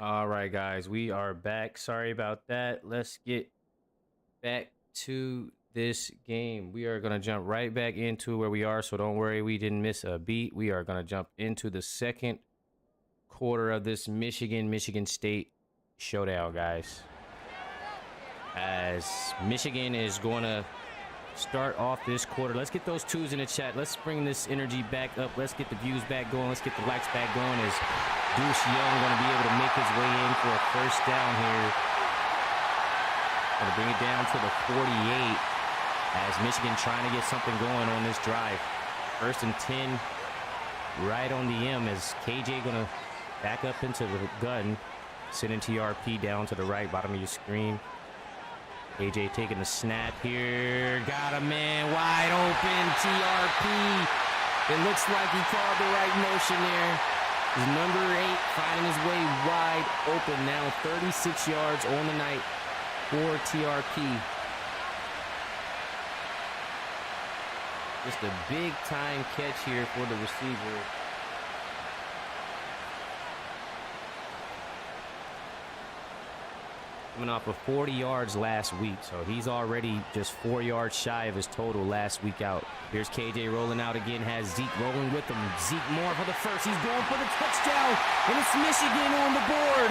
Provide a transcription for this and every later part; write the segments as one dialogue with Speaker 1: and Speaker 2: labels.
Speaker 1: All right, guys, we are back. Sorry about that. Let's get back to this game. We are going to jump right back into where we are, so don't worry, we didn't miss a beat. We are going to jump into the second quarter of this Michigan State showdown, guys. As Michigan is going to start off this quarter. Let's get those twos in the chat. Let's bring this energy back up. Let's get the views back going. Let's get the likes back going as Deuce Young going to be able to make his way in for a first down here. Going to bring it down to the 48 as Michigan trying to get something going on this drive. First and 10 right on the M as KJ going to back up into the gun. Sending TRP down to the right bottom of your screen. AJ taking the snap here. Got a man wide open. TRP. It looks like he called the right motion there. His number 8 finding his way wide open now. 36 yards on the night for TRP. Just a big time catch here for the receiver. Coming off of 40 yards last week, so he's already just 4 yards shy of his total last week out. Here's KJ rolling out again, has Zeke rolling with him. Zeke Moore for the first. He's going for the touchdown, and it's Michigan on the board.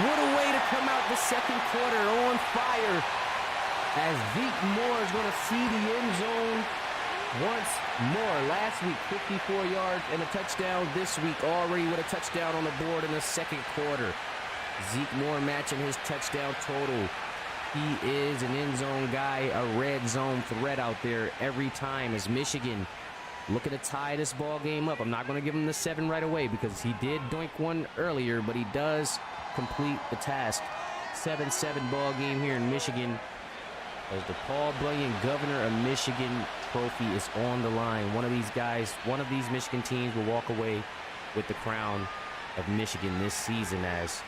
Speaker 1: What a way to come out the second quarter on fire, as Zeke Moore is going to see the end zone once more. Last week, 54 yards and a touchdown. This week, already with a touchdown on the board in the second quarter. Zeke Moore matching his touchdown total. He is an end zone guy, a red zone threat out there every time as Michigan looking to tie this ball game up. I'm not going to give him the 7 right away because he did doink one earlier, but he does complete the task. 7-7 ball game here in Michigan as the Paul Bunyan Governor of Michigan trophy is on the line. One of these guys, one of these Michigan teams will walk away with the crown of Michigan this season as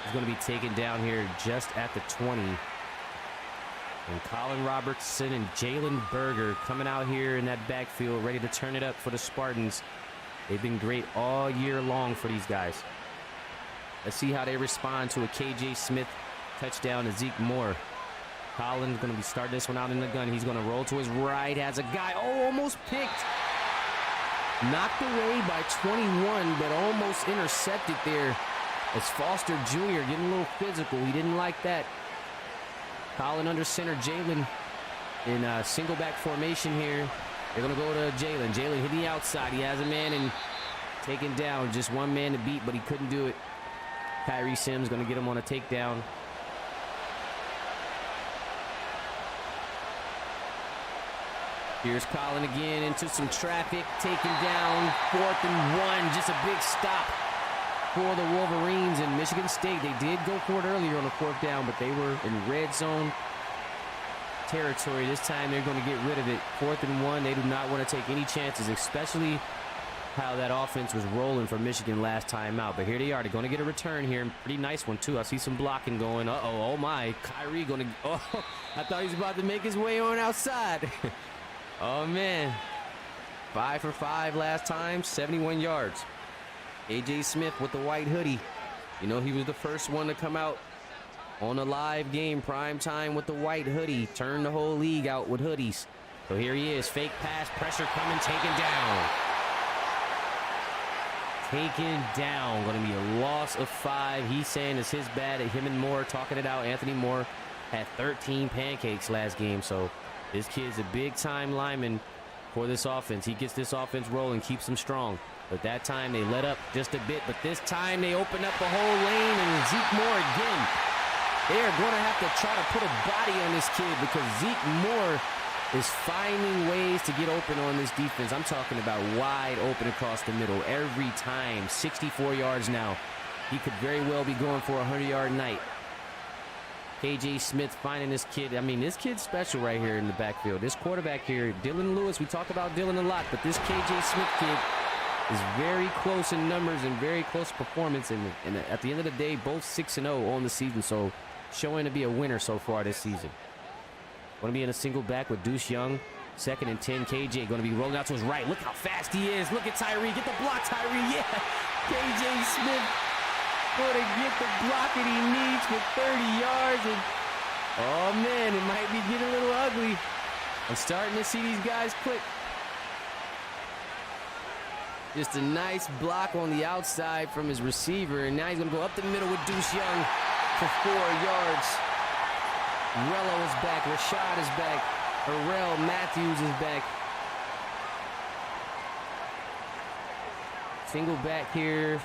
Speaker 1: he's going to be taken down here just at the 20. And Colin Robertson and Jalen Berger coming out here in that backfield, ready to turn it up for the Spartans. They've been great all year long for these guys. Let's see how they respond to a KJ Smith touchdown to Zeke Moore. Colin's going to be starting this one out in the gun. He's going to roll to his right, has a guy, almost picked. Knocked away by 21, but almost intercepted there. As Foster Jr. getting a little physical. He didn't like that. Colin under center. Jalen in single back formation here. They're going to go to Jalen. Jalen hitting the outside. He has a man and taken down. Just one man to beat, but he couldn't do it. Kyrie Sims going to get him on a takedown. Here's Colin again into some traffic. Taken down. 4th and 1. Just a big stop for the Wolverines in Michigan State. They did go for it earlier on the 4th down, but they were in red zone territory. This time they're going to get rid of it. 4th and 1. They do not want to take any chances, especially how that offense was rolling for Michigan last time out. But here they are. They're going to get a return here. Pretty nice one, too. I see some blocking going. Uh-oh. Oh, my. Kyrie going to... Oh, I thought he was about to make his way on outside. Oh, man. 5 for 5 last time. 71 yards. AJ Smith with the white hoodie. You know, he was the first one to come out on a live game, prime time with the white hoodie. Turned the whole league out with hoodies. So here he is. Fake pass, pressure coming, taken down. Taken down. Going to be a loss of 5. He's saying it's his bad. Him and Moore talking it out. Anthony Moore had 13 pancakes last game. So this kid's a big-time lineman for this offense. He gets this offense rolling, keeps them strong. But that time they let up just a bit. But this time they open up the whole lane, and Zeke Moore again. They are going to have to try to put a body on this kid because Zeke Moore is finding ways to get open on this defense. I'm talking about wide open across the middle every time. 64 yards now. He could very well be going for a 100-yard night. KJ Smith finding this kid. I mean, this kid's special right here in the backfield. This quarterback here, Dylan Lewis, we talk about Dylan a lot, but this KJ Smith kid is very close in numbers and very close performance. And at the end of the day, both 6-0 on the season. So showing to be a winner so far this season. Going to be in a single back with Deuce Young. 2nd and 10. KJ going to be rolling out to his right. Look how fast he is. Look at Tyree. Get the block, Tyree. Yeah. KJ Smith going to get the block that he needs for 30 yards. And, oh, man, it might be getting a little ugly. I'm starting to see these guys click. Just a nice block on the outside from his receiver. And now he's going to go up the middle with Deuce Young for 4 yards. Rello is back. Rashad is back. Harrell Matthews is back. Single back here.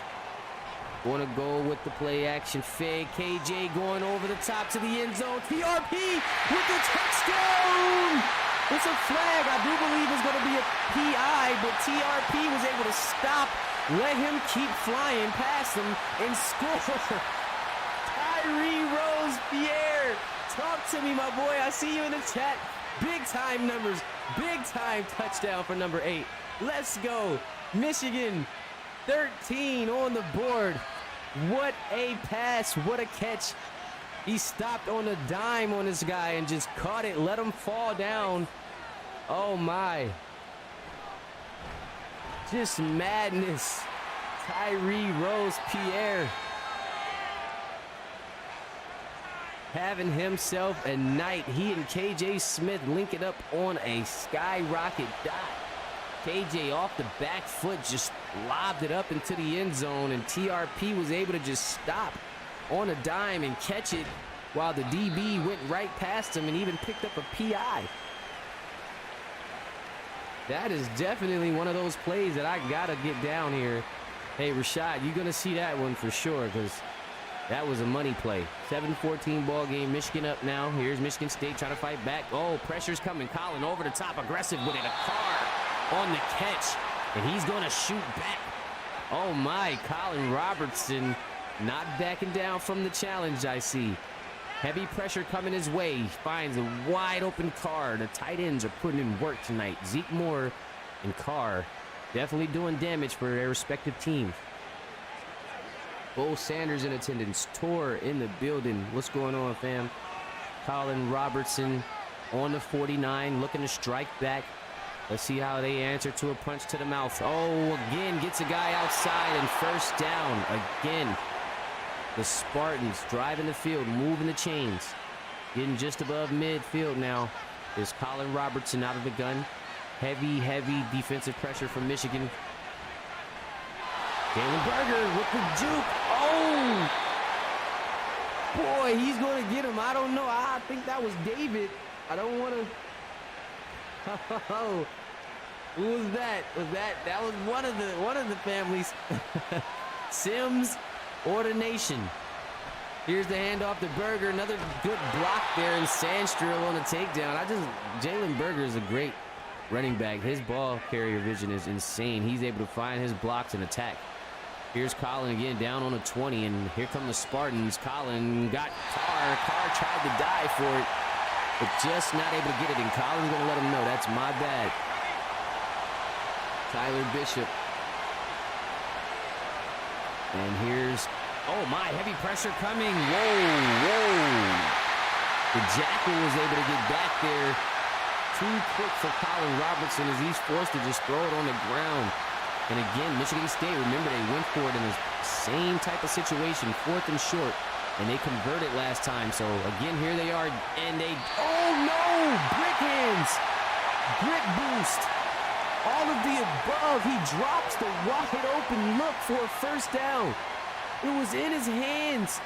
Speaker 1: Want to go with the play action fake. KJ going over the top to the end zone. TRP with the touchdown. It's a flag. I do believe it's going to be a PI, but TRP was able to stop, let him keep flying past him, and score. Tyree Rose-Pierre. Talk to me, my boy. I see you in the chat. Big time numbers. Big time touchdown for number 8. Let's go. Michigan, 13 on the board. What a pass. What a catch. He stopped on a dime on this guy and just caught it, let him fall down. Oh, my. Just madness. Tyree Rose-Pierre having himself a night. He and KJ Smith link it up on a skyrocket dot. KJ off the back foot just lobbed it up into the end zone, and TRP was able to just stop on a dime and catch it while the DB went right past him and even picked up a PI. That is definitely one of those plays that I gotta get down here. Hey, Rashad, you're gonna see that one for sure, because that was a money play. 7-14 ball game. Michigan up now. Here's Michigan State trying to fight back. Oh, pressure's coming. Colin over the top, aggressive with it. A car on the catch, and he's going to shoot back. Oh, my. Colin Robertson not backing down from the challenge, I see. Heavy pressure coming his way. He finds a wide open Carr. The tight ends are putting in work tonight. Zeke Moore and Carr definitely doing damage for their respective teams. Bo Sanders in attendance. Tor in the building. What's going on, fam? Colin Robertson on the 49, looking to strike back. Let's see how they answer to a punch to the mouth. Oh, again, gets a guy outside and first down. Again, the Spartans driving the field, moving the chains. Getting just above midfield now. There's Colin Robertson out of the gun. Heavy, heavy defensive pressure from Michigan. Jalen Berger with the juke. Oh! Boy, he's going to get him. I don't know. I think that was David. I don't want to... Oh, who was that? That was one of the families. Sims Ordination. Here's the handoff to Berger. Another good block there, and Sandstrill on the takedown. Jalen Berger is a great running back. His ball carrier vision is insane. He's able to find his blocks and attack. Here's Colin again down on a 20, and here come the Spartans. Colin got Carr. Carr tried to dive for it, but just not able to get it, and Colin's going to let him know that's my bad. Tyler Bishop. And here's, oh my, heavy pressure coming. Whoa. The Jackal was able to get back there. Too quick for Colin Robertson as he's forced to just throw it on the ground. And again, Michigan State, remember, they went for it in the same type of situation, 4th and short, and they converted last time. So again, here they are, and they, oh no, brick hands, brick boost, all of the above. He drops the wide open look for a first down. It was in his hands.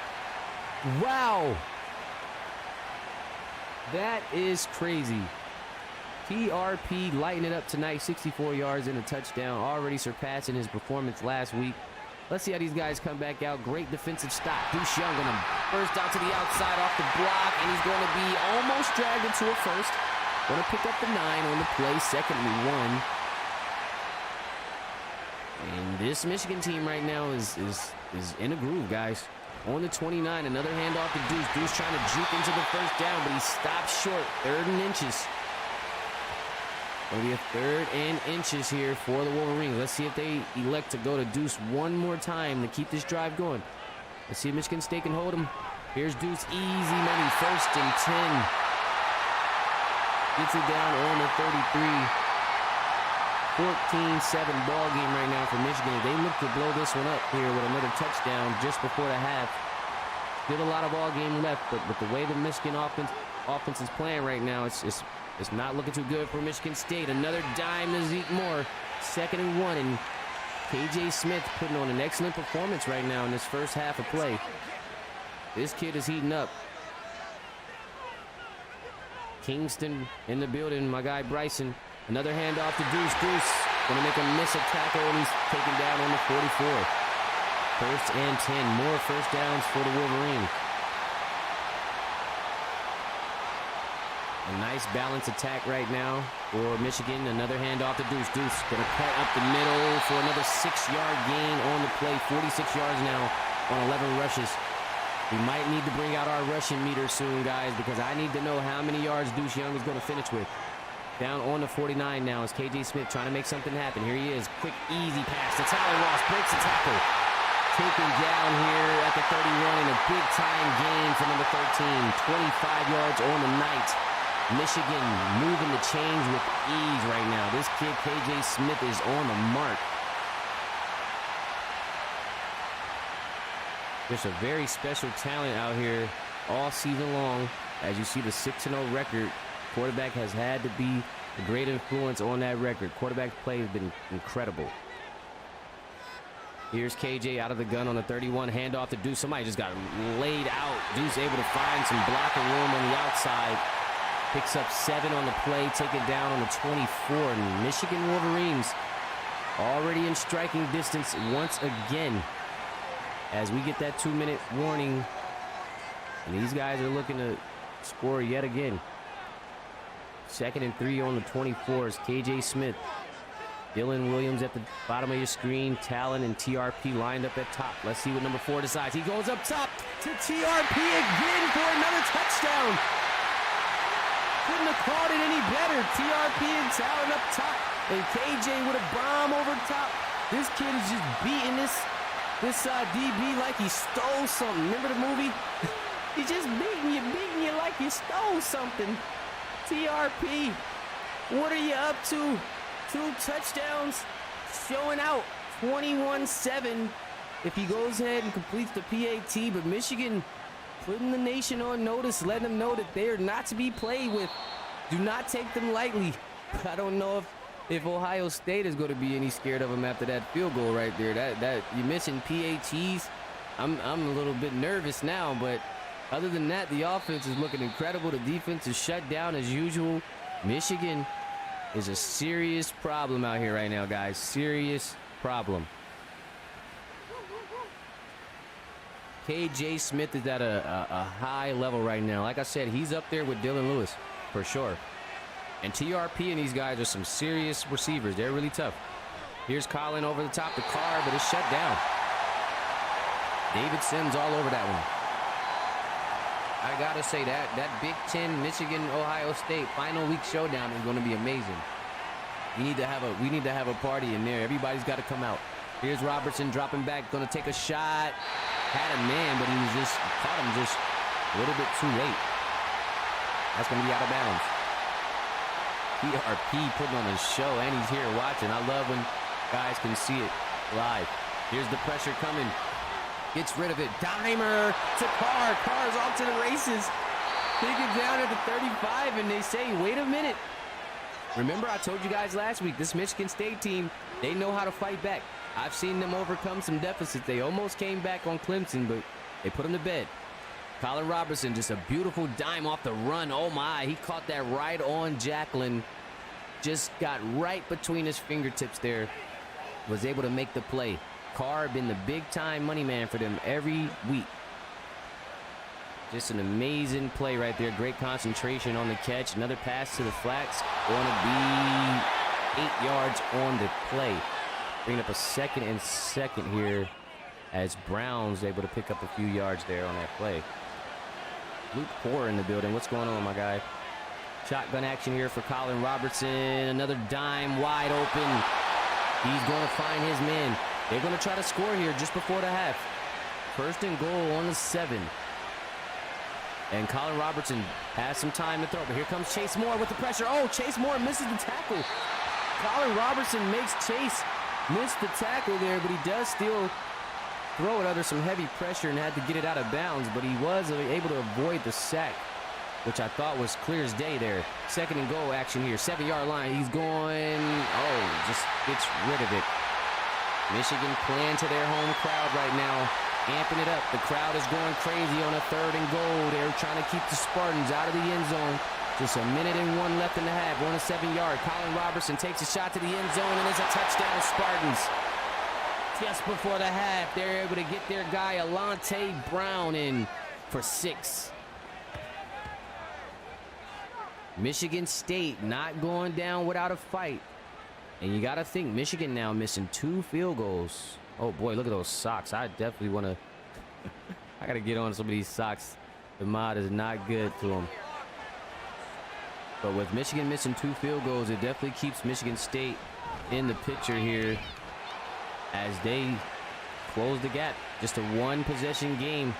Speaker 1: Wow. That is crazy. TRP lighting it up tonight, 64 yards and a touchdown, already surpassing his performance last week. Let's see how these guys come back out. Great defensive stop. Deuce Young going to burst out to the outside off the block, and he's going to be almost dragged into a first. Going to pick up the 9 on the play, 2nd and 1. And this Michigan team right now is in a groove, guys. On the 29, another handoff to Deuce. Deuce trying to juke into the first down, but he stops short, 3rd and inches. Going to be a 3rd and inches here for the Wolverines. Let's see if they elect to go to Deuce one more time to keep this drive going. Let's see if Michigan State can hold him. Here's Deuce, easy money, 1st and 10. Gets it down on the 33. 14-7 ball game right now for Michigan. They look to blow this one up here with another touchdown just before the half. Still a lot of ball game left, but the way the Michigan offense is playing right now, it's not looking too good for Michigan State. Another dime to Zeke Moore. 2nd and 1, and KJ Smith putting on an excellent performance right now in this first half of play. This kid is heating up. Kingston in the building, my guy Bryson. Another handoff to Deuce. Deuce gonna make him miss a tackle, and he's taken down on the 44. 1st and 10, more first downs for the Wolverines. A nice balanced attack right now for Michigan. Another handoff to Deuce. Deuce gonna cut up the middle for another 6-yard gain on the play. 46 yards now on 11 rushes. We might need to bring out our rushing meter soon, guys, because I need to know how many yards Deuce Young is going to finish with. Down on the 49 now is KJ Smith trying to make something happen. Here he is. Quick, easy pass to Tyler Ross. Breaks the tackle. Taken down here at the 31 in a big-time gain for number 13. 25 yards on the night. Michigan moving the chains with ease right now. This kid, KJ Smith, is on the mark. There's a very special talent out here all season long. As you see the 6-0 record, quarterback has had to be a great influence on that record. Quarterback play has been incredible. Here's KJ out of the gun on the 31. Handoff to Deuce. Somebody just got laid out. Deuce able to find some blocking room on the outside. Picks up 7 on the play. Take it down on the 24. And Michigan Wolverines already in striking distance once again. As we get that 2-minute warning, and these guys are looking to score yet again. 2nd and 3 on the 24s. KJ Smith, Dylan Williams at the bottom of your screen, Talon and TRP lined up at top. Let's see what number 4 decides. He goes up top to TRP again for another touchdown. Couldn't have called it any better. TRP and Talon up top, and KJ with a bomb over top. This kid is just beating this DB like he stole something. Remember the movie? He's just beating you like you stole something. TRP, what are you up to? 2 touchdowns, showing out 21-7 if he goes ahead and completes the PAT. But Michigan putting the nation on notice, letting them know that they are not to be played with. Do not take them lightly. I don't know if Ohio State is going to be any scared of them after that field goal right there. That you mentioned PATs. I'm a little bit nervous now, but other than that, the offense is looking incredible. The defense is shut down as usual. Michigan is a serious problem out here right now, guys. Serious problem. KJ Smith is at a high level right now. Like I said, he's up there with Dylan Lewis for sure. And TRP and these guys are some serious receivers. They're really tough. Here's Colin over the top to Carr, but it's shut down. David Sims all over that one. I gotta say that Big Ten, Michigan, Ohio State final week showdown is going to be amazing. We need to have a party in there. Everybody's got to come out. Here's Robertson dropping back, going to take a shot. Had a man, but he was just caught him just a little bit too late. That's going to be out of bounds. TRP putting on a show, and he's here watching. I love when guys can see it live. Here's the pressure coming. Gets rid of it. Dimer to Carr. Carr's off to the races. Take it down at the 35, and they say, wait a minute. Remember, I told you guys last week, this Michigan State team, they know how to fight back. I've seen them overcome some deficits. They almost came back on Clemson, but they put them to bed. Colin Robertson, just a beautiful dime off the run. Oh, my. He caught that right on Jacqueline. Just got right between his fingertips there. Was able to make the play. Carr been the big-time money man for them every week. Just an amazing play right there. Great concentration on the catch. Another pass to the flats. Going to be 8 yards on the play. Bringing up a 2nd and 2 here as Brown's able to pick up a few yards there on that play. Luke Poor in the building. What's going on, my guy? Shotgun action here for Colin Robertson. Another dime wide open. He's going to find his man. They're going to try to score here just before the half. 1st and goal on the 7. And Colin Robertson has some time to throw. But here comes Chase Moore with the pressure. Oh, Chase Moore misses the tackle. Colin Robertson makes Chase miss the tackle there, but he does still throw it under some heavy pressure and had to get it out of bounds, but he was able to avoid the sack, which I thought was clear as day there. Second and goal action here, 7-yard line. He's going, just gets rid of it. Michigan playing to their home crowd right now, amping it up. The crowd is going crazy on a 3rd and goal. They're trying to keep the Spartans out of the end zone. Just a minute and 1 left in the half. On a 7-yard. Colin Robertson takes a shot to the end zone, and it's a touchdown, Spartans. Just before the half, they're able to get their guy, Alante Brown, in for 6. Michigan State not going down without a fight. And you got to think, Michigan now missing 2 field goals. Oh, boy, look at those socks. I definitely want to... I got to get on some of these socks. The mod is not good to them. But with Michigan missing 2 field goals, it definitely keeps Michigan State in the picture here as they close the gap. Just a 1-possession game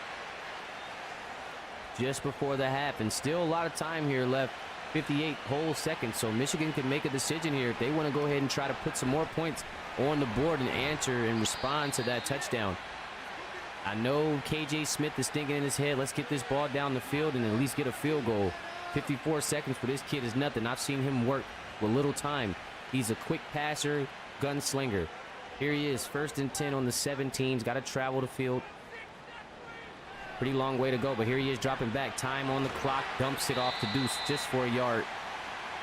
Speaker 1: just before the half, and still a lot of time here left, 58 whole seconds. So Michigan can make a decision here if they want to go ahead and try to put some more points on the board and answer and respond to that touchdown. I know KJ Smith is thinking in his head, let's get this ball down the field and at least get a field goal. 54 seconds for this kid is nothing. I've seen him work with little time. He's a quick passer, gunslinger. Here he is, 1st and 10 on the 17. He's got to travel the field. Pretty long way to go, but here he is dropping back. Time on the clock, dumps it off to Deuce just for a yard.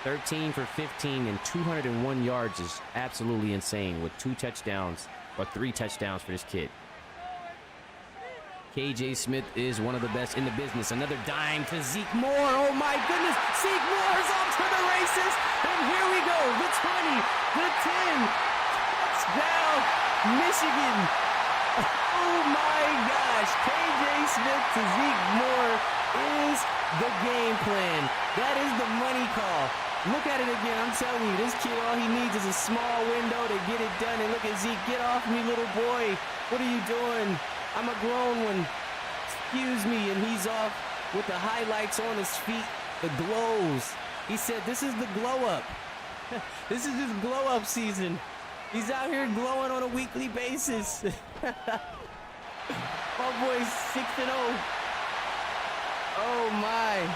Speaker 1: 13 for 15 and 201 yards is absolutely insane with 2 touchdowns or 3 touchdowns for this kid. KJ Smith is one of the best in the business. Another dime to Zeke Moore. Oh my goodness, Zeke Moore is off to the races. And here we go, the 20, the 10. Touchdown, Michigan. Oh my gosh, KJ Smith to Zeke Moore is the game plan. That is the money call. Look at it again. I'm telling you, this kid, all he needs is a small window to get it done. And look at Zeke. Get off me, little boy. What are you doing? I'm a grown one. Excuse me. And he's off with the highlights on his feet, the glows. He said, this is the glow up. This is his glow up season. He's out here glowing on a weekly basis. Oh, boy, 6-0. Oh, my.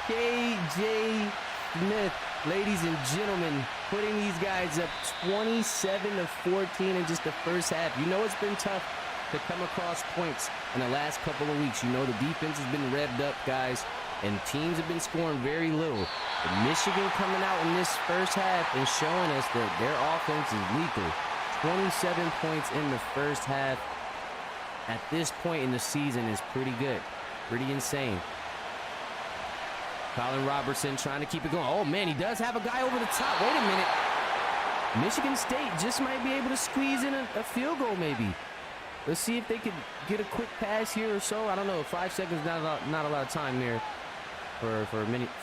Speaker 1: KJ Smith, ladies and gentlemen, putting these guys up 27-14 in just the first half. You know it's been tough to come across points in the last couple of weeks. You know the defense has been revved up, guys, and teams have been scoring very little. But Michigan coming out in this first half and showing us that their offense is lethal. 27 points in the first half at this point in the season is pretty good, pretty insane. Colin Robertson trying to keep it going. Oh, man, he does have a guy over the top. Wait a minute. Michigan State just might be able to squeeze in a field goal maybe. Let's see if they could get a quick pass here or so. I don't know. 5 seconds, not a lot of time there for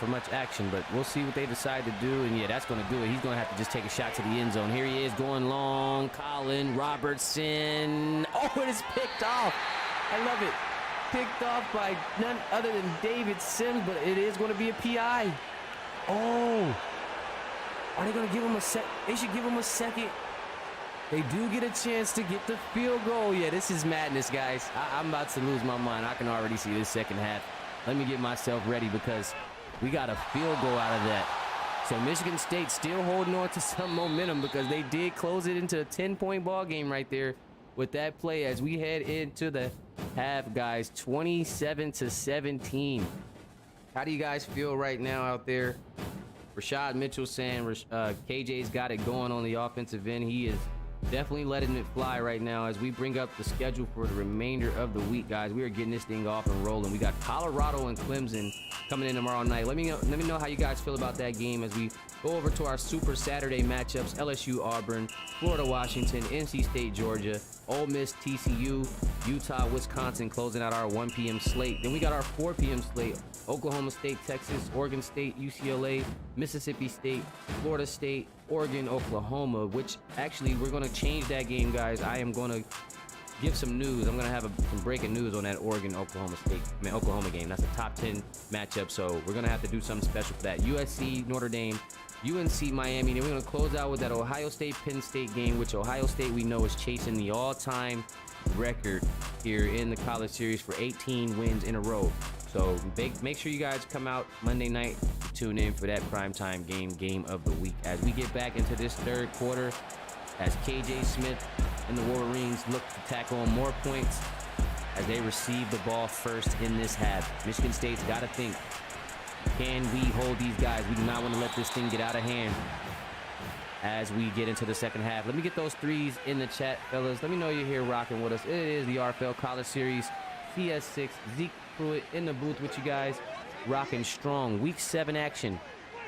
Speaker 1: much action, but we'll see what they decide to do. And, yeah, that's going to do it. He's going to have to just take a shot to the end zone. Here he is going long. Colin Robertson. Oh, it is picked off. I love it. Picked off by none other than David Sims, but it is going to be a PI. Oh, are they going to give him a sec? They should give him a second. They do get a chance to get the field goal. Yeah, this is madness, guys. I'm about to lose my mind. I can already see this second half. Let me get myself ready because we got a field goal out of that. So Michigan State still holding on to some momentum because they did close it into a 10-point ball game right there with that play as we head into the half, guys. 27-17. How do you guys feel right now out there? Rashad Mitchell saying KJ's got it going on the offensive end. He is definitely letting it fly right now as we bring up the schedule for the remainder of the week, guys. We are getting this thing off and rolling. We got Colorado and Clemson coming in tomorrow night. Let me know how you guys feel about that game as we go over to our Super Saturday matchups. LSU Auburn, Florida Washington, NC State Georgia, Ole Miss TCU, Utah Wisconsin closing out our 1 p.m. slate. Then we got our 4 p.m. slate. Oklahoma State, Texas, Oregon State, UCLA, Mississippi State, Florida State, Oregon, Oklahoma, which actually we're going to change that game, guys. I am going to give some news. I'm gonna have some breaking news on that Oklahoma game. That's a top 10 matchup, so we're gonna have to do something special for that. USC, Notre Dame, UNC, Miami. Then we're gonna close out with that Ohio State, Penn State game, which Ohio State we know is chasing the all-time record here in the college series for 18 wins in a row. So make sure you guys come out Monday night, tune in for that primetime game of the week as we get back into this third quarter, as KJ Smith and the Wolverines look to tackle on more points as they receive the ball first in this half. Michigan State's got to think, can we hold these guys? We do not want to let this thing get out of hand as we get into the second half. Let me get those threes in the chat, fellas. Let me know you're here rocking with us. It is the RFL College Series, CS6. Zeke Pruitt in the booth with you guys, rocking strong. Week 7 action.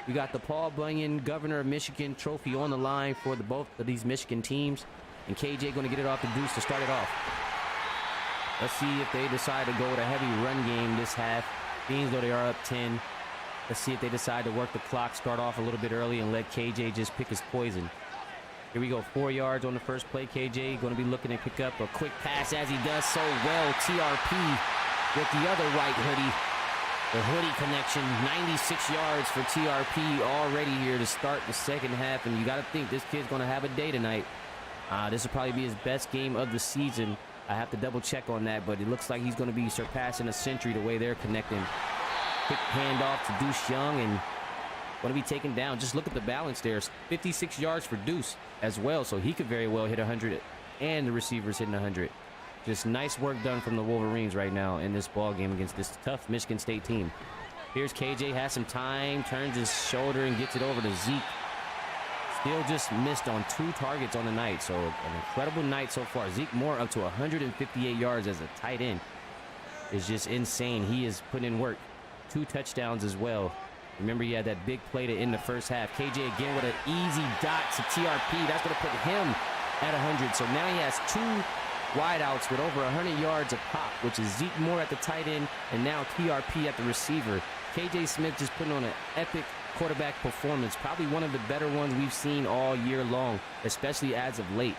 Speaker 1: We got the Paul Bunyan Governor of Michigan trophy on the line for both of these Michigan teams. And KJ going to get it off the deuce to start it off. Let's see if they decide to go with a heavy run game this half. Beans, though they are up 10. Let's see if they decide to work the clock, start off a little bit early, and let KJ just pick his poison. Here we go, 4 yards on the first play. KJ going to be looking to pick up a quick pass as he does so well. TRP with the other white hoodie. The hoodie connection, 96 yards for TRP already here to start the second half. And you got to think this kid's going to have a day tonight. This will probably be his best game of the season. I have to double check on that, but it looks like he's going to be surpassing a century the way they're connecting. Quick handoff to Deuce Young and going to be taken down. Just look at the balance there. 56 yards for Deuce as well, so he could very well hit 100, and the receiver's hitting 100. Just nice work done from the Wolverines right now in this ball game against this tough Michigan State team. Here's KJ, has some time, turns his shoulder and gets it over to Zeke. Still just missed on 2 targets on the night, so an incredible night so far. Zeke Moore up to 158 yards as a tight end is just insane. He is putting in work. 2 touchdowns as well. Remember, he had that big play to end the first half. KJ again with an easy dot to TRP. That's going to put him at 100. So now he has 2 wideouts with over 100 yards a pop, which is Zeke Moore at the tight end and now TRP at the receiver. KJ Smith just putting on an epic quarterback performance, probably one of the better ones we've seen all year long, especially as of late.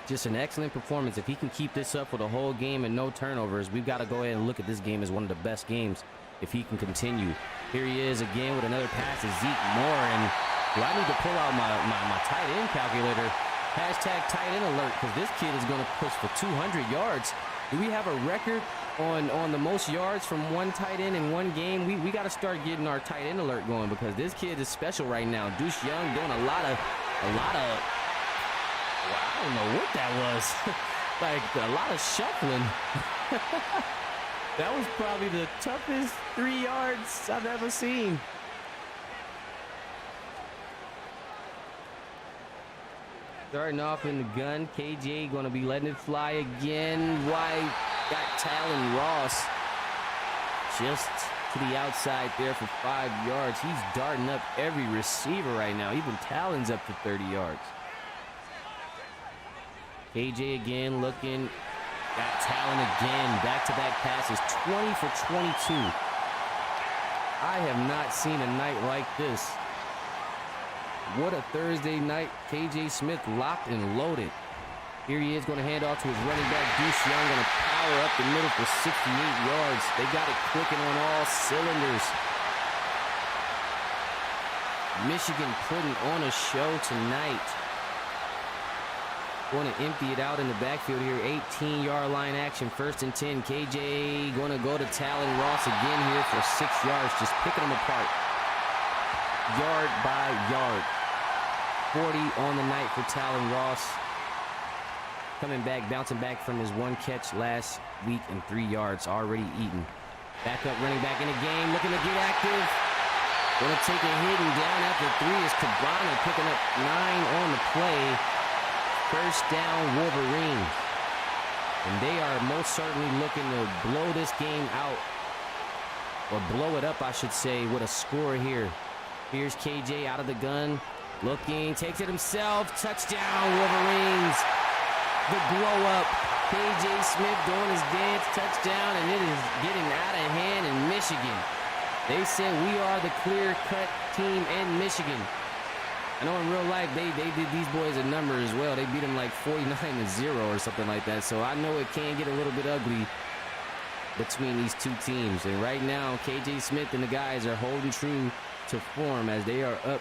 Speaker 1: Just an excellent performance. If he can keep this up for the whole game and no turnovers, we've got to go ahead and look at this game as one of the best games if he can continue. Here he is again with another pass to Zeke Moore, and do I need to pull out my tight end calculator? Hashtag tight end alert, because this kid is going to push for 200 yards. Do we have a record on the most yards from one tight end in one game? We got to start getting our tight end alert going, because this kid is special right now. Deuce Young doing a lot of well, I don't know what that was. Like a lot of shuffling. That was probably the toughest 3 yards I've ever seen. Starting off in the gun, KJ going to be letting it fly again. White got Talon Ross just to the outside there for 5 yards. He's darting up every receiver right now. Even Talon's up to 30 yards. KJ again looking. Got Talon again. Back-to-back passes. 20 for 22. I have not seen a night like this. What a Thursday night. KJ Smith locked and loaded. Here he is going to hand off to his running back, Deuce Young, going to power up the middle for 68 yards. They got it clicking on all cylinders. Michigan putting on a show tonight. Going to empty it out in the backfield here. 18-yard line action, 1st and 10. KJ going to go to Talon Ross again here for 6 yards, just picking them apart. Yard by yard. 40 on the night for Talon Ross. Coming back, bouncing back from his 1 catch last week and 3 yards already eaten. Back up, running back in the game, looking to get active. Going to take a hit, and down after 3 is Cabana, picking up 9 on the play. 1st down, Wolverine. And they are most certainly looking to blow this game out, or blow it up, I should say, with a score here. Here's KJ out of the gun, looking, takes it himself. Touchdown, Wolverines. The blow up. KJ Smith doing his dance, touchdown, and it is getting out of hand in Michigan. They said we are the clear-cut team in Michigan. I know in real life they did these boys a number as well. They beat them like 49-0 or something like that. So I know it can get a little bit ugly between these two teams. And right now, KJ Smith and the guys are holding true to form as they are up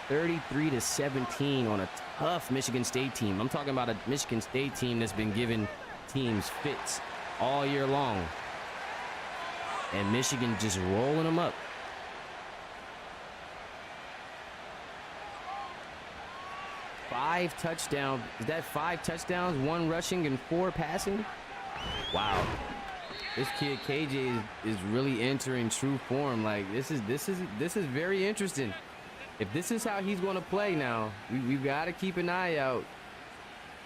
Speaker 1: 33-17 on a tough Michigan State team. I'm talking about a Michigan State team that's been giving teams fits all year long. And Michigan just rolling them up. Five touchdowns. Is that 5 touchdowns, 1 rushing and 4 passing? Wow. This kid KJ is really entering true form. Like this is very interesting. If this is how he's going to play now, we've got to keep an eye out.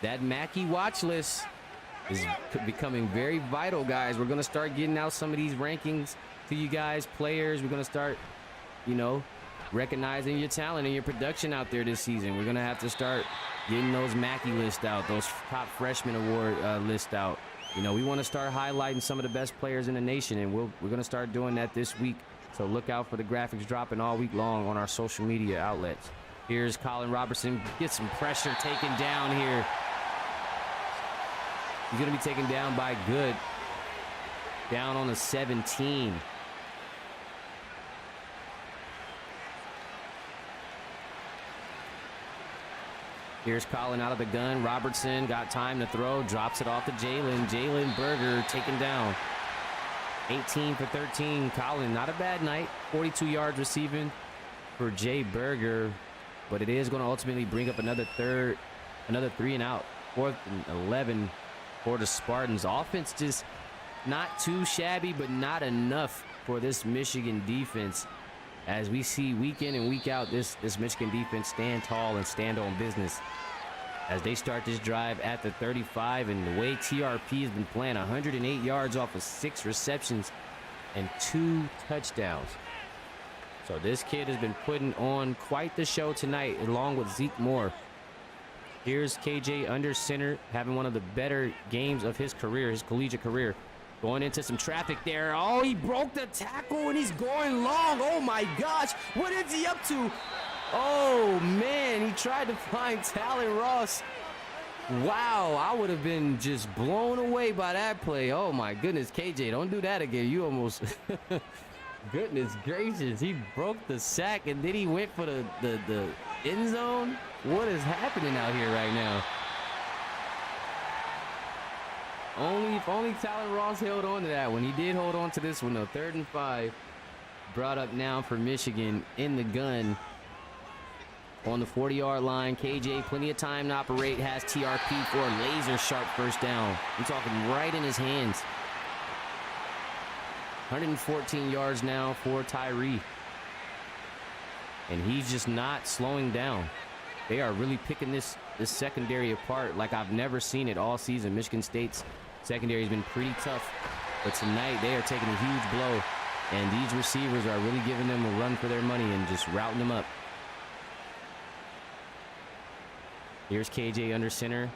Speaker 1: That Mackey watch list is becoming very vital, guys. We're going to start getting out some of these rankings to you guys, players. We're going to start, you know, recognizing your talent and your production out there this season. We're going to have to start getting those Mackey lists out, those top freshman award lists out. You know, we want to start highlighting some of the best players in the nation, and we're going to start doing that this week. So look out for the graphics dropping all week long on our social media outlets. Here's Colin Robertson. Get some pressure taken down here. He's going to be taken down by Good. Down on the 17. Here's Colin out of the gun. Robertson got time to throw. Drops it off to Jalen. Jalen Berger taken down. 18 for 13. Colin, not a bad night. 42 yards receiving for Jay Berger. But it is going to ultimately bring up another 3 and out. 4th and 11 for the Spartans. Offense just not too shabby, but not enough for this Michigan defense. As we see week in and week out, this Michigan defense stand tall and stand on business as they start this drive at the 35. And the way TRP has been playing, 108 yards off of 6 receptions and 2 touchdowns. So this kid has been putting on quite the show tonight, along with Zeke Moore. Here's KJ under center, having one of the better games of his career, his collegiate career. Going into some traffic there. Oh, he broke the tackle and he's going long. Oh my gosh, what is he up to? Oh man, he tried to find Talon Ross. Wow, I would have been just blown away by that play. Oh my goodness, KJ, don't do that again. You almost, goodness gracious, he broke the sack and then he went for the end zone. What is happening out here right now? If only Talon Ross held on to that one. He did hold on to this one though. 3rd and 5. Brought up now for Michigan in the gun. On the 40-yard line, KJ, plenty of time to operate, has TRP for a laser sharp first down. I'm talking right in his hands. 114 yards now for Tyree. And he's just not slowing down. They are really picking this secondary apart like I've never seen it all season. Michigan State's secondary has been pretty tough, but tonight they are taking a huge blow, and these receivers are really giving them a run for their money and just routing them up. Here's KJ under center.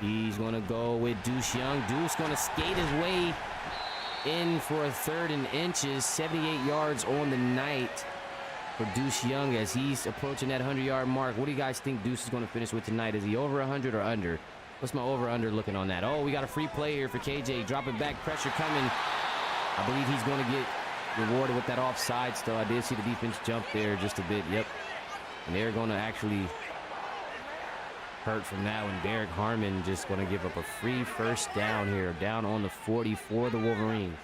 Speaker 1: He's going to go with Deuce Young. Deuce going to skate his way in for a 3rd and inches. 78 yards on the night for Deuce Young as he's approaching that 100-yard mark. What do you guys think Deuce is going to finish with tonight? Is he over 100 or under? What's my over-under looking on that? Oh, we got a free play here for KJ. Dropping back, pressure coming. I believe he's going to get rewarded with that offside still. I did see the defense jump there just a bit. Yep. And they're going to actually hurt from that one. Derek Harmon just going to give up a free first down here. Down on the 40 for the Wolverines.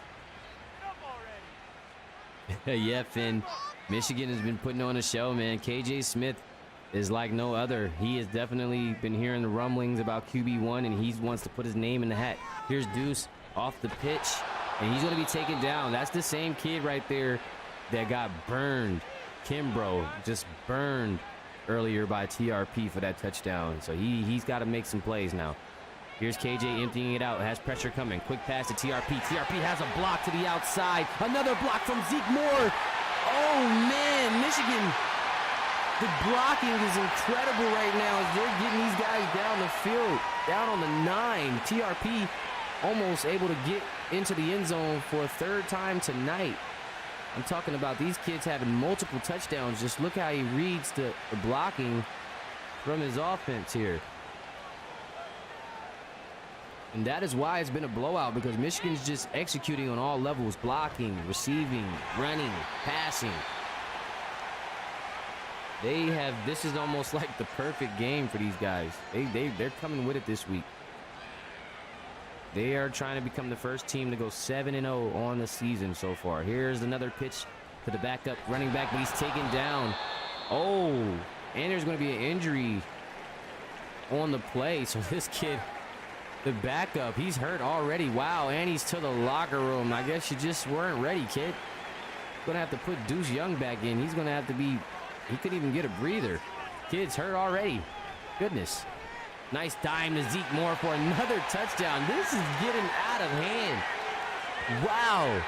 Speaker 1: Yeah, Finn. Michigan has been putting on a show, man. KJ Smith is like no other. He has definitely been hearing the rumblings about QB1, and he wants to put his name in the hat. Here's Deuce off the pitch, and he's going to be taken down. That's the same kid right there that got burned. Kimbrough just burned earlier by TRP for that touchdown. So he's got to make some plays now. Here's KJ emptying it out. Has pressure coming. Quick pass to TRP. TRP has a block to the outside. Another block from Zeke Moore. Oh, man. Michigan, the blocking is incredible right now as they're getting these guys down the field. Down on the 9. TRP almost able to get into the end zone for a 3rd time tonight. I'm talking about these kids having multiple touchdowns. Just look how he reads the blocking from his offense here. And that is why it's been a blowout, because Michigan's just executing on all levels: blocking, receiving, running, passing. This is almost like the perfect game for these guys. They're coming with it this week. They are trying to become the first team to go 7-0 on the season so far. Here's another pitch to the backup running back, but he's taken down. Oh, and there's going to be an injury on the play. So this kid, the backup, he's hurt already. Wow, and he's to the locker room. I guess you just weren't ready, kid. Going to have to put Deuce Young back in. He's going to have to be, he couldn't even get a breather. Kid's hurt already. Goodness. Nice dime to Zeke Moore for another touchdown. This is getting out of hand. Wow.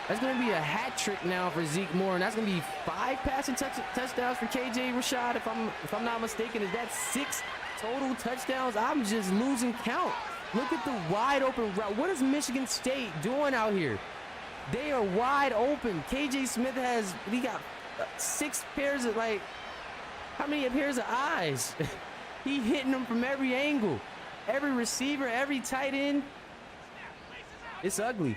Speaker 1: That's going to be a hat trick now for Zeke Moore, and that's going to be 5 passing touchdowns for KJ Rashad. If I'm not mistaken, is that 6 total touchdowns? I'm just losing count. Look at the wide open route. What is Michigan State doing out here? They are wide open. KJ Smith he got 6 pairs of, like, how many pairs of eyes? He hitting them from every angle. Every receiver, every tight end. It's ugly.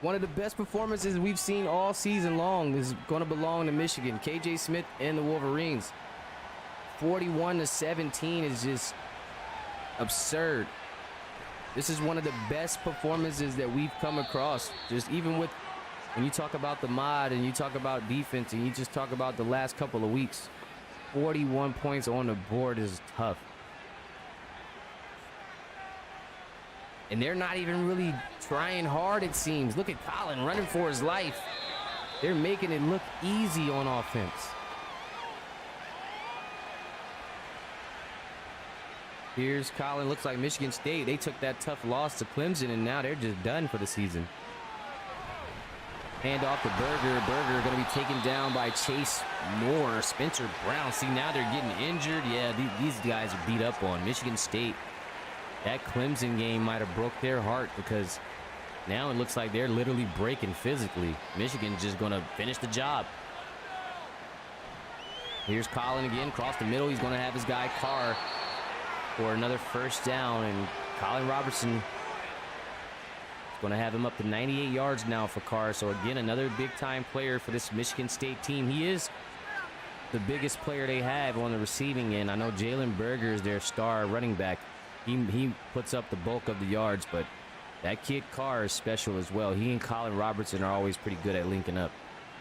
Speaker 1: One of the best performances we've seen all season long is going to belong to Michigan. KJ Smith and the Wolverines. 41-17 is just absurd. This is one of the best performances that we've come across. Just even with, when you talk about the mod and you talk about defense and you just talk about the last couple of weeks, 41 points on the board is tough. And they're not even really trying hard, it seems. Look at Colin running for his life. They're making it look easy on offense. Here's Colin. Looks like Michigan State, they took that tough loss to Clemson, and now they're just done for the season. Hand off to Berger. Berger going to be taken down by Chase Moore. Spencer Brown. See, now they're getting injured. Yeah, these guys are beat up on. Michigan State, that Clemson game might have broke their heart, because now it looks like they're literally breaking physically. Michigan's just going to finish the job. Here's Colin again. Across the middle. He's going to have his guy Carr for another first down. And Colin Robertson going to have him up to 98 yards now for Carr. So again, another big-time player for this Michigan State team. He is the biggest player they have on the receiving end. I know Jalen Berger is their star running back. He puts up the bulk of the yards, but that kid Carr is special as well. He and Colin Robertson are always pretty good at linking up.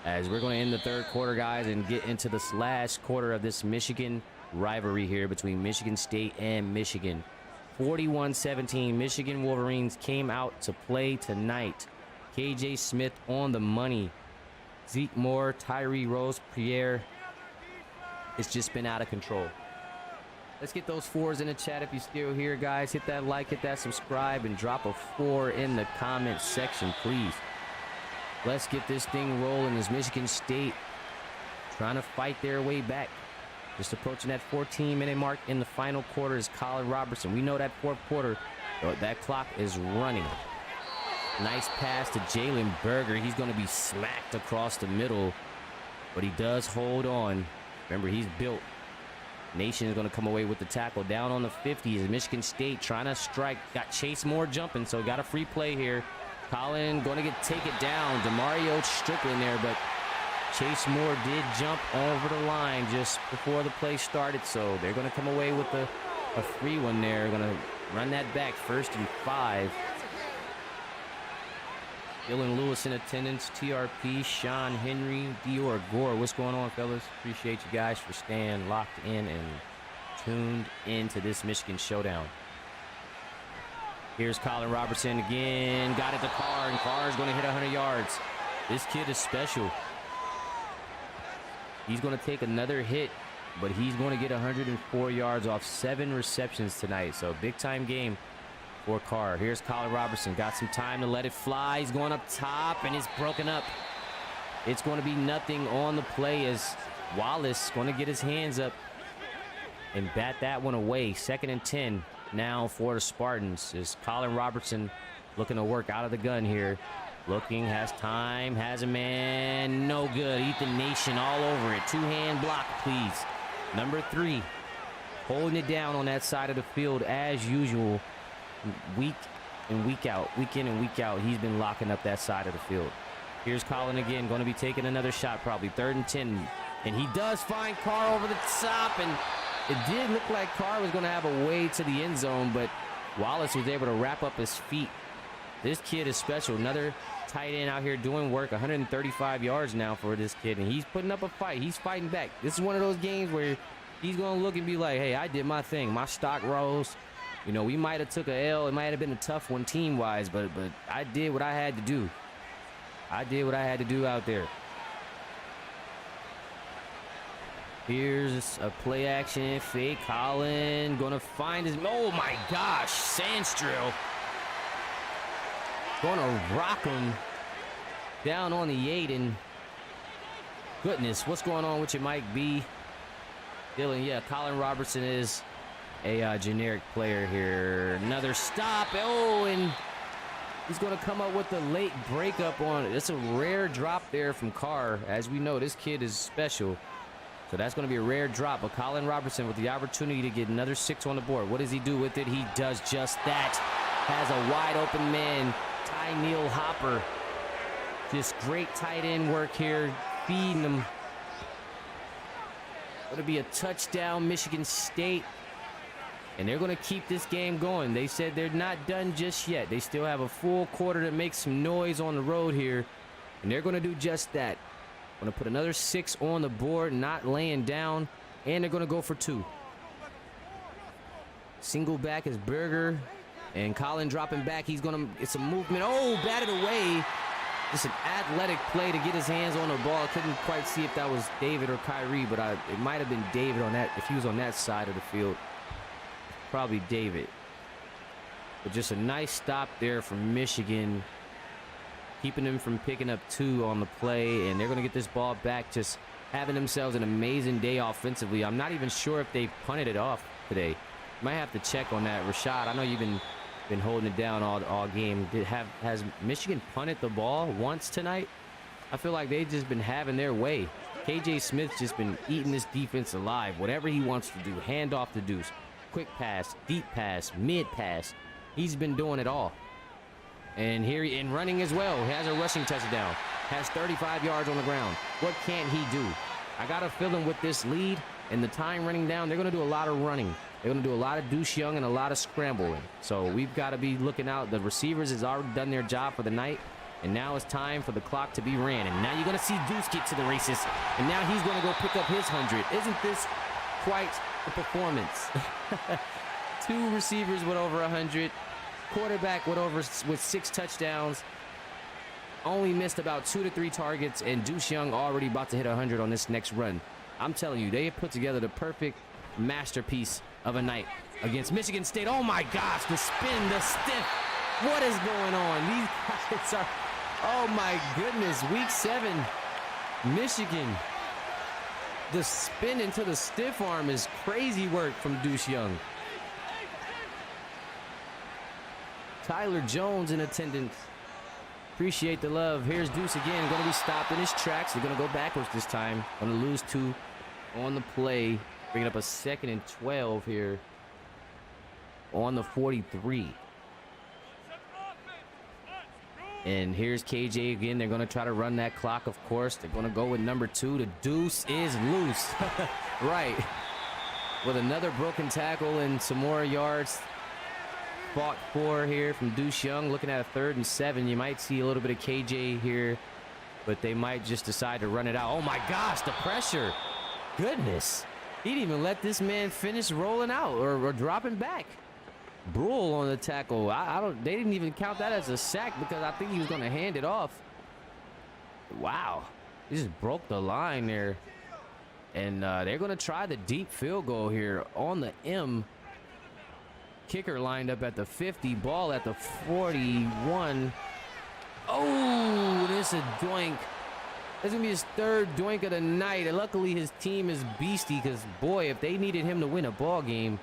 Speaker 1: As we're going to end the third quarter, guys, and get into this last quarter of this Michigan rivalry here between Michigan State and Michigan. 41-17, Michigan Wolverines came out to play tonight. KJ Smith on the money. Zeke Moore, Tyree Rose-Pierre. It's just been out of control. Let's get those 4s in the chat if you're still here, guys. Hit that like, hit that subscribe, and drop a 4 in the comment section, please. Let's get this thing rolling as Michigan State trying to fight their way back. Just approaching that 14-minute mark in the final quarter is Colin Robertson. We know that fourth quarter, that clock is running. Nice pass to Jalen Berger. He's going to be smacked across the middle, but he does hold on. Remember, he's built. Nation is going to come away with the tackle. Down on the 50 is Michigan State trying to strike. Got Chase Moore jumping, so got a free play here. Colin going to take it down. DeMario Strickland there, but Chase Moore did jump over the line just before the play started, so they're going to come away with a free one there. Going to run that back, 1st and 5. Dylan Lewis in attendance, TRP, Sean Henry, Dior Gore. What's going on, fellas? Appreciate you guys for staying locked in and tuned into this Michigan showdown. Here's Colin Robertson again. Got it to Carr, and Carr's going to hit 100 yards. This kid is special. He's going to take another hit, but he's going to get 104 yards off 7 receptions tonight. So big-time game for Carr. Here's Colin Robertson. Got some time to let it fly. He's going up top, and it's broken up. It's going to be nothing on the play as Wallace going to get his hands up and bat that one away. 2nd and 10 now for the Spartans. Is Colin Robertson looking to work out of the gun here. Looking, has time, has a man. No good. Ethan Nation all over it. Two-hand block, please. Number 3. Holding it down on that side of the field as usual. Week in, week out. Week in and week out. He's been locking up that side of the field. Here's Colin again. Going to be taking another shot probably. 3rd and 10. And he does find Carr over the top. And it did look like Carr was going to have a way to the end zone. But Wallace was able to wrap up his feet. This kid is special. Another tight end out here doing work. 135 yards now for this kid. And he's putting up a fight. He's fighting back. This is one of those games where he's going to look and be like, hey, I did my thing. My stock rose. You know, we might have took a L. It might have been a tough one team-wise, but I did what I had to do. I did what I had to do out there. Here's a play action. Fake Colin. Going to find his... Oh, my gosh. Sandstrill. Going to rock him down on the 8. And goodness, what's going on with you, Mike B? Dylan, yeah, Colin Robertson is a generic player here. Another stop. Oh, and he's going to come up with the late breakup on it. It's a rare drop there from Carr. As we know, this kid is special. So that's going to be a rare drop. But Colin Robertson with the opportunity to get another 6 on the board. What does he do with it? He does just that. Has a wide open man. Ty Neal Hopper. Just great tight end work here. Feeding him. Going to be a touchdown, Michigan State. And they're going to keep this game going. They said they're not done just yet. They still have a full quarter to make some noise on the road here. And they're going to do just that. Going to put another 6 on the board, not laying down. And they're going to go for 2. Single back is Berger. And Colin dropping back. He's going to, it's a movement. Oh, batted away. Just an athletic play to get his hands on the ball. I couldn't quite see if that was David or Kyrie, but it might have been David on that. If he was on that side of the field, probably David. But just a nice stop there from Michigan, keeping them from picking up 2 on the play, and they're going to get this ball back, just having themselves an amazing day offensively. I'm not even sure if they've punted it off today. Might have to check on that. Rashad, I know you've been holding it down all game. Has Michigan punted the ball once tonight? I feel like they've just been having their way. KJ Smith's just been eating this defense alive. Whatever he wants to do, hand off to Deuce. Quick pass, deep pass, mid pass. He's been doing it all. And here in running as well. He has a rushing touchdown. Has 35 yards on the ground. What can't he do? I got a feeling with this lead and the time running down, they're going to do a lot of running. They're going to do a lot of Deuce Young and a lot of scrambling. So we've got to be looking out. The receivers has already done their job for the night. And now it's time for the clock to be ran. And now you're going to see Deuce get to the races. And now he's going to go pick up his 100. Isn't this quite the performance? 2 receivers with over 100. Quarterback with 6 touchdowns. Only missed about 2 to 3 targets. And Deuce Young already about to hit 100 on this next run. I'm telling you, they have put together the perfect masterpiece of a night against Michigan State. Oh my gosh, the spin, the stiff. What is going on? These guys are, oh my goodness, week 7, Michigan. The spin into the stiff arm is crazy work from Deuce Young. Tyler Jones in attendance. Appreciate the love. Here's Deuce again, going to be stopped in his tracks. They're going to go backwards this time. Going to lose 2 on the play. Bringing up a 2nd and 12 here on the 43. And here's KJ again. They're going to try to run that clock, of course. They're going to go with number 2. The Deuce is loose. Right. With another broken tackle and some more yards fought for here from Deuce Young. Looking at a 3rd and 7. You might see a little bit of KJ here, but they might just decide to run it out. Oh, my gosh, the pressure. Goodness. He didn't even let this man finish rolling out or dropping back. Brule on the tackle. They didn't even count that as a sack because I think he was going to hand it off. Wow. He just broke the line there. And they're going to try the deep field goal here on the M. Kicker lined up at the 50. Ball at the 41. Oh, this is a doink. This is going to be his 3rd doink of the night. And luckily his team is beastie because, boy, if they needed him to win a ball game,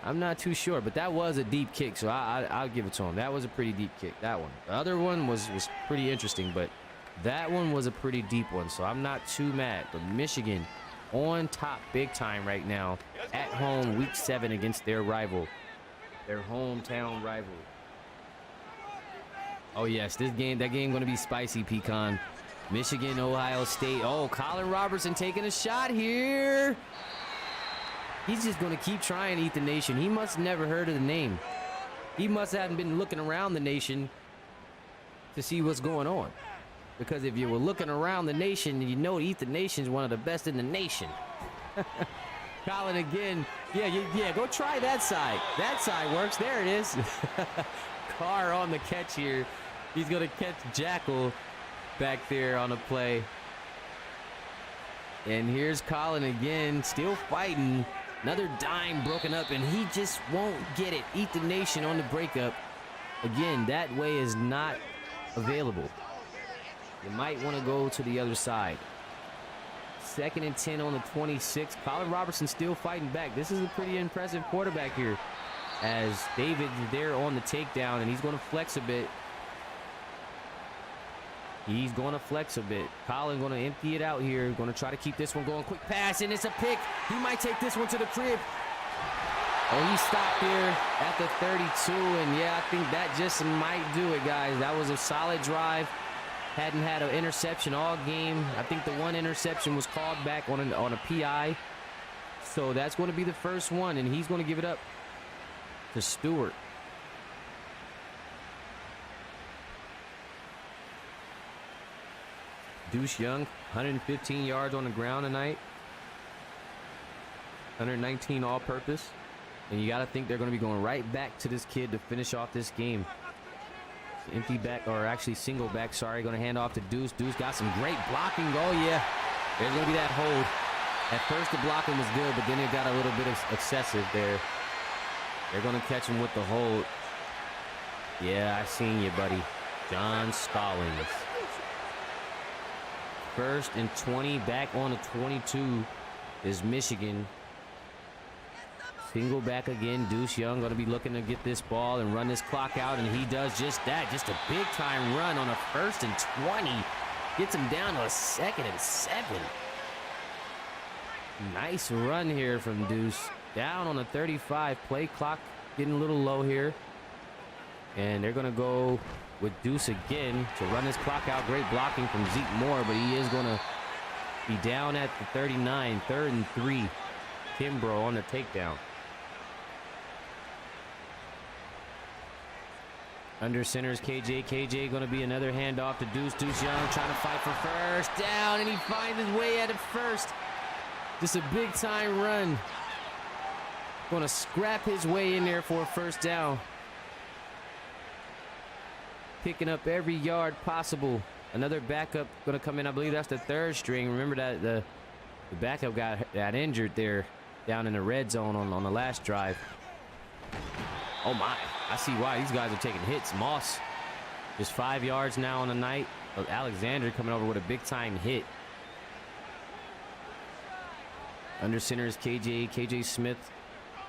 Speaker 1: I'm not too sure, but that was a deep kick, so I'll give it to him. That was a pretty deep kick, that one. The other one was pretty interesting, but that one was a pretty deep one, so I'm not too mad. But Michigan on top big time right now at home, week 7 against their rival, their hometown rival. Oh, yes, that game going to be spicy, Pecan. Michigan, Ohio State. Oh, Colin Robertson taking a shot here. He's just going to keep trying to eat the nation. He must have never heard of the name. He must haven't been looking around the nation to see what's going on. Because if you were looking around the nation, you know Eat the Nation is one of the best in the nation. Colin again. Yeah, go try that side. That side works. There it is. Carr on the catch here. He's going to catch Jackal back there on the play. And here's Colin again, still fighting. Another dime broken up, and he just won't get it. Eat the Nation on the breakup. Again, that way is not available. You might want to go to the other side. 2nd and 10 on the 26. Colin Robertson still fighting back. This is a pretty impressive quarterback here, as David's there on the takedown, and he's going to flex a bit. He's going to flex a bit. Colin going to empty it out here. Going to try to keep this one going. Quick pass, and it's a pick. He might take this one to the crib. Oh, he stopped here at the 32, and yeah, I think that just might do it, guys. That was a solid drive. Hadn't had an interception all game. I think the one interception was called back on a PI. So that's going to be the first one, and he's going to give it up to Stewart. Deuce Young, 115 yards on the ground tonight. 119 all-purpose. And you got to think they're going to be going right back to this kid to finish off this game. Empty back, or actually single back, sorry. Going to hand off to Deuce. Deuce got some great blocking. Oh, yeah. There's going to be that hold. At first, the blocking was good, but then it got a little bit of excessive there. They're going to catch him with the hold. Yeah, I seen you, buddy. John Stallings. 1st and 20, back on the 22 is Michigan. Single back again. Deuce Young going to be looking to get this ball and run this clock out, and he does just that. Just a big-time run on a 1st and 20. Gets him down to a 2nd and 7. Nice run here from Deuce. Down on the 35. Play clock getting a little low here. And they're going to go with Deuce again to run his clock out. Great blocking from Zeke Moore, but he is going to be down at the 39. 3rd and 3. Kimbrough on the takedown. Under center is KJ. KJ going to be another handoff to Deuce. Deuce Young trying to fight for first down, and he finds his way at it first. Just a big time run. Going to scrap his way in there for a first down. Picking up every yard possible. Another backup going to come in. I believe that's the 3rd string. Remember that the backup got injured there down in the red zone on the last drive. Oh my, I see why these guys are taking hits. Moss just 5 yards now on the night. Alexander coming over with a big time hit. Under center is KJ Smith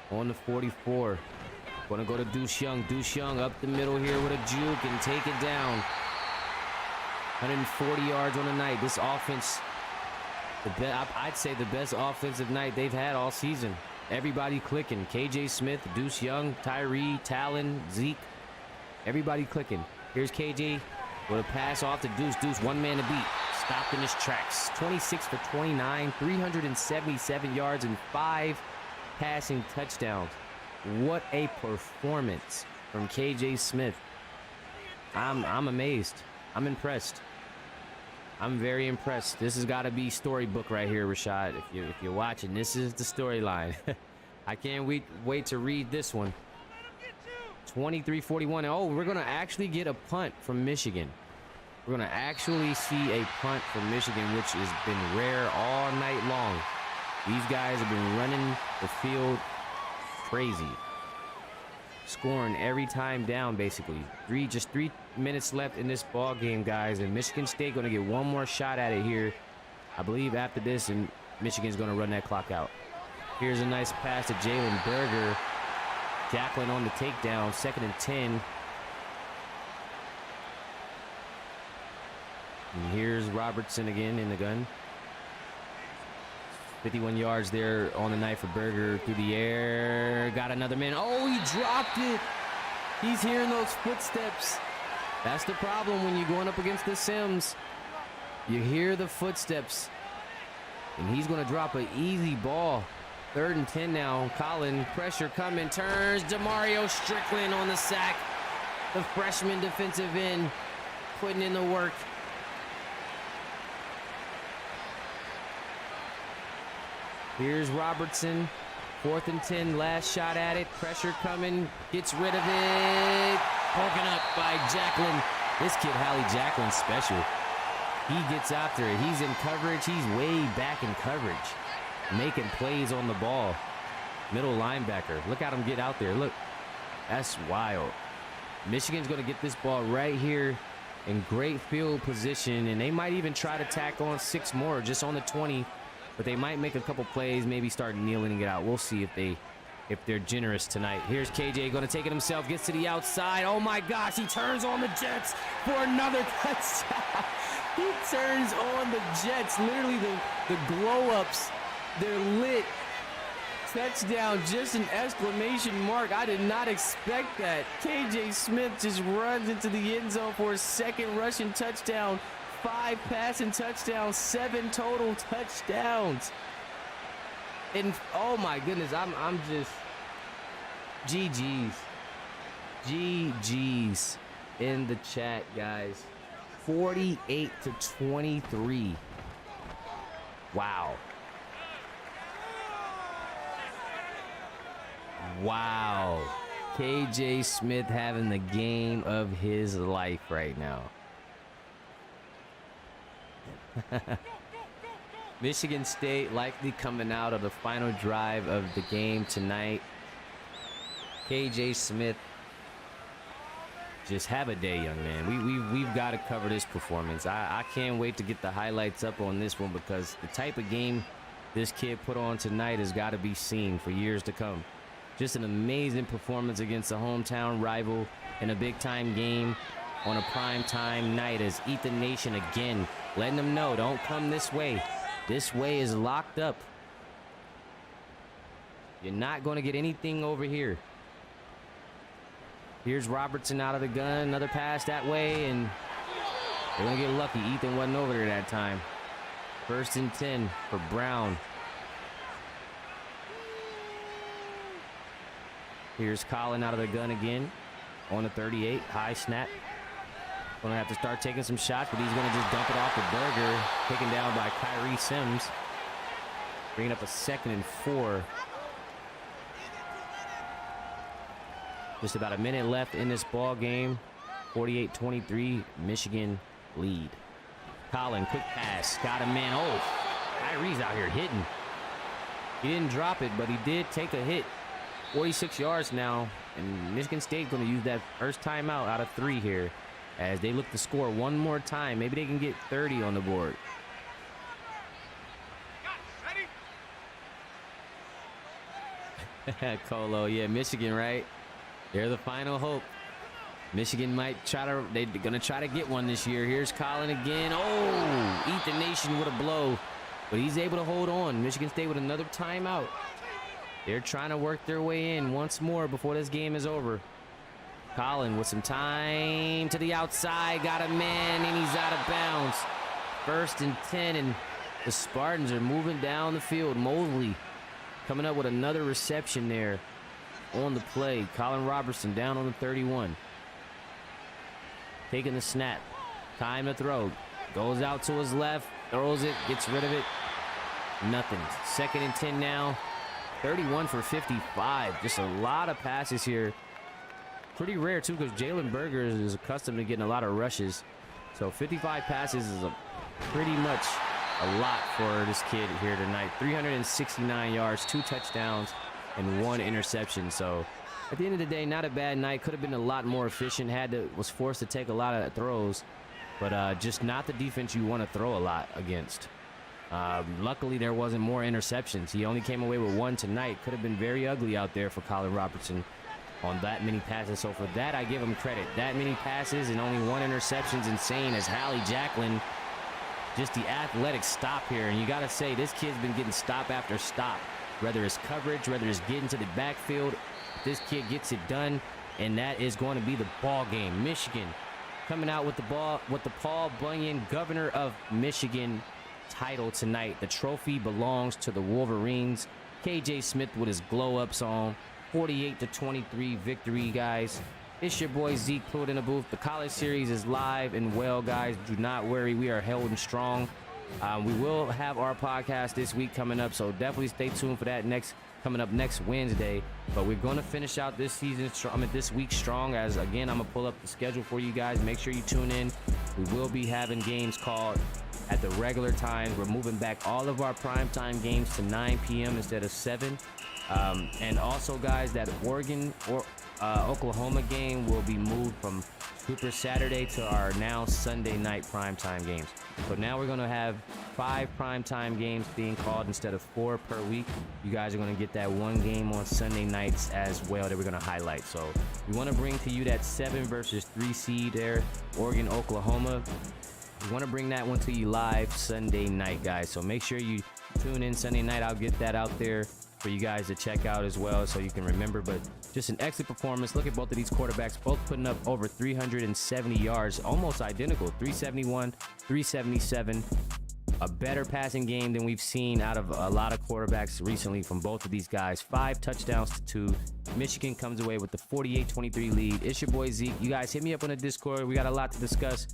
Speaker 1: on the 44. Going to go to Deuce Young. Deuce Young up the middle here with a juke and take it down. 140 yards on the night. This offense, I'd say the best offensive night they've had all season. Everybody clicking. KJ Smith, Deuce Young, Tyree, Talon, Zeke. Everybody clicking. Here's KJ with a pass off to Deuce. Deuce, one man to beat. Stopped in his tracks. 26 for 29, 377 yards and 5 passing touchdowns. What a performance from KJ Smith. I'm amazed. I'm impressed. I'm very impressed. This has got to be storybook right here, Rashad. If you're watching, this is the storyline. I can't wait to read this one. 23-41. Oh, we're going to actually get a punt from Michigan. We're going to actually see a punt from Michigan, which has been rare all night long. These guys have been running the field crazy. Scoring every time down, basically. Just 3 minutes left in this ball game, guys, and Michigan State going to get one more shot at it here. I believe after this, and Michigan's going to run that clock out. Here's a nice pass to Jalen Berger. Jacklin on the takedown, 2nd and 10. And here's Robertson again in the gun. 51 yards there on the night for Berger through the air. Got another man. Oh, he dropped it. He's hearing those footsteps. That's the problem when you're going up against the Sims. You hear the footsteps. And he's going to drop an easy ball. 3rd and 10 now. Colin, pressure coming, turns. DeMario Strickland on the sack. The freshman defensive end putting in the work. Here's Robertson. 4th and 10, last shot at it. Pressure coming, gets rid of it. Broken up by Jacklin. This kid, Hallie Jacklin's special. He gets after it. He's in coverage. He's way back in coverage. Making plays on the ball. Middle linebacker. Look at him get out there. Look, that's wild. Michigan's going to get this ball right here in great field position, and they might even try to tack on 6 more just on the 20. But they might make a couple plays, maybe start kneeling and get out. We'll see if they're generous tonight. Here's KJ going to take it himself, gets to the outside. Oh my gosh, he turns on the Jets for another touchdown. He turns on the Jets. Literally the glow-ups, they're lit. Touchdown, just an exclamation mark. I did not expect that. KJ Smith just runs into the end zone for a 2nd rushing touchdown. 5 passing touchdowns, 7 total touchdowns. And oh my goodness, I'm just GG's in the chat, guys. 48-23. Wow. Wow. KJ Smith having the game of his life right now. Michigan State likely coming out of the final drive of the game tonight. KJ Smith, just have a day, young man. We've got to cover this performance. I can't wait to get the highlights up on this one, because the type of game this kid put on tonight has got to be seen for years to come. Just an amazing performance against a hometown rival in a big-time game on a prime-time night, as Ethan Nation again letting them know, don't come this way. This way is locked up. You're not going to get anything over here. Here's Robertson out of the gun. Another pass that way, and they're going to get lucky. Ethan wasn't over there that time. 1st and 10 for Brown. Here's Colin out of the gun again on the 38. High snap. Going to have to start taking some shots, but he's going to just dump it off the Berger. Taken down by Kyrie Sims. Bringing up a 2nd and 4. Just about a minute left in this ball game. 48-23, Michigan lead. Colin, quick pass. Got a man. Oh, Kyrie's out here hitting. He didn't drop it, but he did take a hit. 46 yards now, and Michigan State going to use that first timeout out of 3 here, as they look to score one more time. Maybe they can get 30 on the board. Colo, yeah, Michigan, right? They're the final hope. Michigan might try to, they're going to try to get one this year. Here's Colin again. Oh, Ethan Nation with a blow, but he's able to hold on. Michigan State with another timeout. They're trying to work their way in once more before this game is over. Colin with some time to the outside. Got a man, and he's out of bounds. 1st and 10, and the Spartans are moving down the field. Mosley coming up with another reception there on the play. Colin Robertson down on the 31. Taking the snap. Time to throw. Goes out to his left. Throws it. Gets rid of it. Nothing. 2nd and 10 now. 31 for 55. Just a lot of passes here. Pretty rare, too, because Jalen Berger is accustomed to getting a lot of rushes. So 55 passes is pretty much a lot for this kid here tonight. 369 yards, 2 touchdowns, and 1 interception. So at the end of the day, not a bad night. Could have been a lot more efficient. Was forced to take a lot of throws, but just not the defense you want to throw a lot against. Luckily, there wasn't more interceptions. He only came away with 1 tonight. Could have been very ugly out there for Colin Robertson. on that many passes. So for that, I give him credit. That many passes and only 1 interception is insane, as Hallie Jacklin, just the athletic stop here. And you got to say, this kid's been getting stop after stop, whether it's coverage, whether it's getting to the backfield. This kid gets it done, and that is going to be the ball game. Michigan coming out with the ball, with the Paul Bunyan Governor of Michigan title tonight. The trophy belongs to the Wolverines. KJ Smith with his glow-ups on. 48-23 victory, guys. It's your boy Zeke Pruitt in the booth. The college series is live and well, guys. Do not worry, we are holding strong. We will have our podcast this week coming up, so definitely stay tuned for that coming up next Wednesday. But we're going to finish out this season, this week strong, as again, I'm going to pull up the schedule for you guys. Make sure you tune in. We will be having games called at the regular times. We're moving back all of our primetime games to 9 p.m. instead of 7. And also, guys, that Oregon or Oklahoma game will be moved from Super Saturday to our now Sunday night primetime games. So now we're going to have 5 primetime games being called instead of 4 per week. You guys are going to get that 1 game on Sunday nights as well that we're going to highlight. So we want to bring to you that 7 versus 3 seed there, Oregon, Oklahoma. We want to bring that one to you live Sunday night, guys. So make sure you tune in Sunday night. I'll get that out there for you guys to check out as well, so you can remember. But just an excellent performance. Look at both of these quarterbacks, both putting up over 370 yards, almost identical, 371, 377. A better passing game than we've seen out of a lot of quarterbacks recently from both of these guys. 5 touchdowns to 2. Michigan comes away with the 48-23 lead. It's your boy Zeke. You guys hit me up on the Discord. We got a lot to discuss.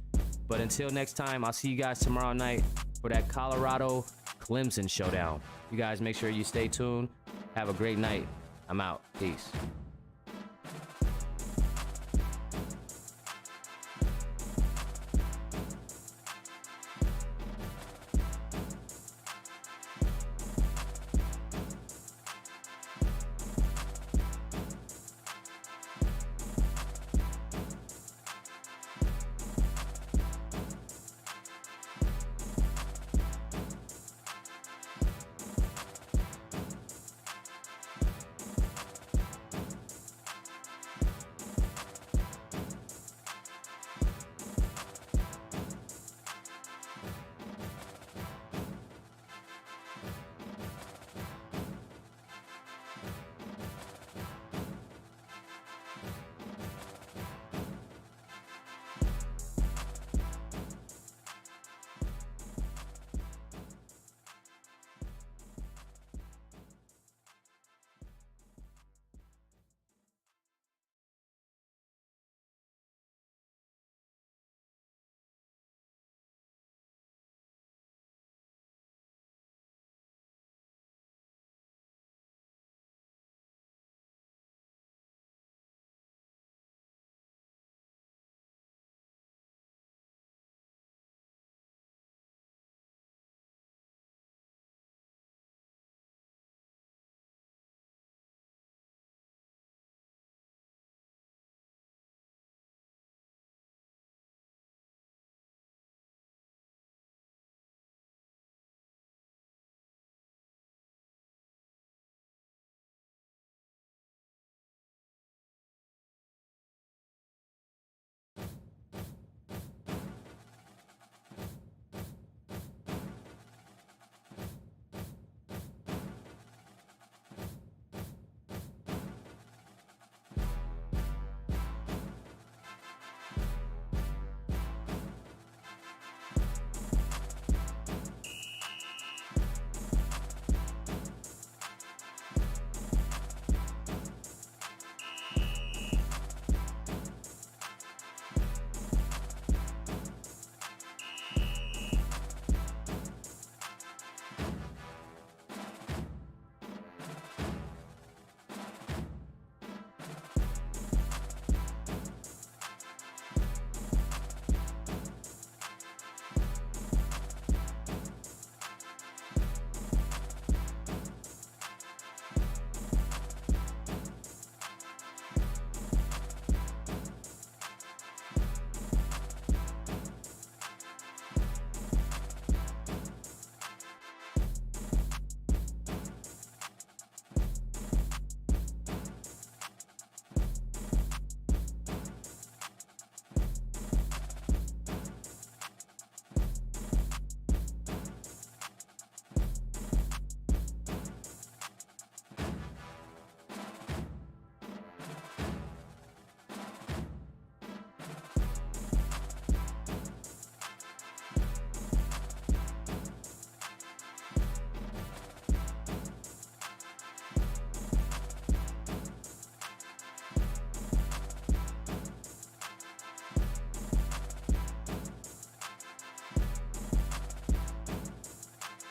Speaker 1: But until next time, I'll see you guys tomorrow night for that Colorado Clemson showdown. You guys make sure you stay tuned. Have a great night. I'm out. Peace.